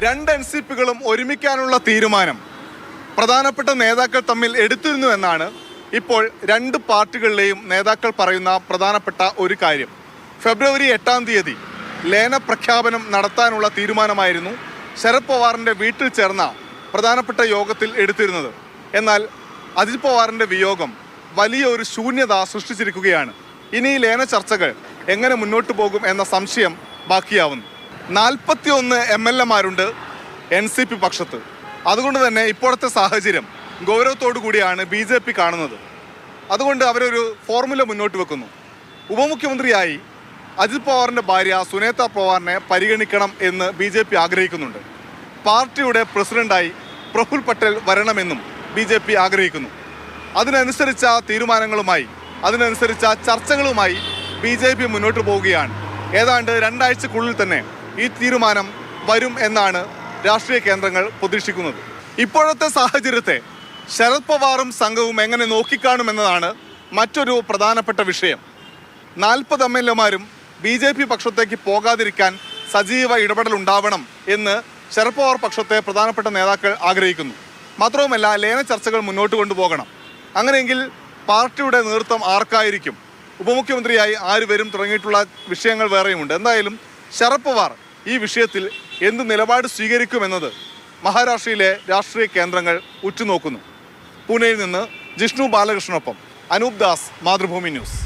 രണ്ട് NCPകളും ഒരുമിക്കാനുള്ള തീരുമാനം പ്രധാനപ്പെട്ട നേതാക്കൾ തമ്മിൽ എടുത്തിരുന്നു എന്നാണ് ഇപ്പോൾ രണ്ട് പാർട്ടികളിലെയും നേതാക്കൾ പറയുന്ന പ്രധാനപ്പെട്ട ഒരു കാര്യം. ഫെബ്രുവരി 8-ാം തീയതി ലയന പ്രഖ്യാപനം നടത്താനുള്ള തീരുമാനമായിരുന്നു ശരത് പവാറിൻ്റെ വീട്ടിൽ ചേർന്ന പ്രധാനപ്പെട്ട യോഗത്തിൽ എടുത്തിരുന്നത്. എന്നാൽ അജിത് പവാറിൻ്റെ വിയോഗം വലിയ ഒരു ശൂന്യത സൃഷ്ടിച്ചിരിക്കുകയാണ്. ഇനി ഈ ലയന ചർച്ചകൾ എങ്ങനെ മുന്നോട്ട് പോകും എന്ന സംശയം ബാക്കിയാവുന്നു. 41 MLA-മാരുണ്ട് NCP പക്ഷത്ത്. അതുകൊണ്ട് തന്നെ ഇപ്പോഴത്തെ സാഹചര്യം ഗൗരവത്തോടു കൂടിയാണ് BJP കാണുന്നത്. അതുകൊണ്ട് അവരൊരു ഫോർമുല മുന്നോട്ട് വെക്കുന്നു. ഉപമുഖ്യമന്ത്രിയായി അജിത് പവാറിൻ്റെ ഭാര്യ സുനേത പവാറിനെ പരിഗണിക്കണം എന്ന് BJP ആഗ്രഹിക്കുന്നുണ്ട്. പാർട്ടിയുടെ പ്രസിഡന്റായി പ്രഫുൽ പട്ടേൽ വരണമെന്നും BJP ആഗ്രഹിക്കുന്നു. അതിനനുസരിച്ച തീരുമാനങ്ങളുമായി അതിനനുസരിച്ച ചർച്ചകളുമായി BJP മുന്നോട്ട് പോവുകയാണ്. ഏതാണ്ട് 2 ആഴ്ചക്കുള്ളിൽ തന്നെ ഈ തീരുമാനം വരും എന്നാണ് രാഷ്ട്രീയ കേന്ദ്രങ്ങൾ പ്രതീക്ഷിക്കുന്നത്. ഇപ്പോഴത്തെ സാഹചര്യത്തെ ശരത് പവാറും സംഘവും എങ്ങനെ നോക്കിക്കാണുമെന്നതാണ് മറ്റൊരു പ്രധാനപ്പെട്ട വിഷയം. 40 MLA-മാരും BJP പക്ഷത്തേക്ക് പോകാതിരിക്കാൻ സജീവ ഇടപെടൽ ഉണ്ടാവണം എന്ന് ശരത് പവാർ പക്ഷത്തെ പ്രധാനപ്പെട്ട നേതാക്കൾ ആഗ്രഹിക്കുന്നു. മാത്രവുമല്ല, ലയന ചർച്ചകൾ മുന്നോട്ട് കൊണ്ടുപോകണം. അങ്ങനെയെങ്കിൽ പാർട്ടിയുടെ നേതൃത്വം ആർക്കായിരിക്കും, ഉപമുഖ്യമന്ത്രിയായി ആര് വരും തുടങ്ങിയിട്ടുള്ള വിഷയങ്ങൾ വേറെയുമുണ്ട്. എന്തായാലും ശരത് പവാർ ഈ വിഷയത്തിൽ എന്ത് നിലപാട് സ്വീകരിക്കുമെന്നത് മഹാരാഷ്ട്രയിലെ രാഷ്ട്രീയ കേന്ദ്രങ്ങൾ ഉറ്റുനോക്കുന്നു. പൂനെയിൽ നിന്ന് ജിഷ്ണു ബാലകൃഷ്ണനൊപ്പം അനൂപ് ദാസ്, മാതൃഭൂമി ന്യൂസ്.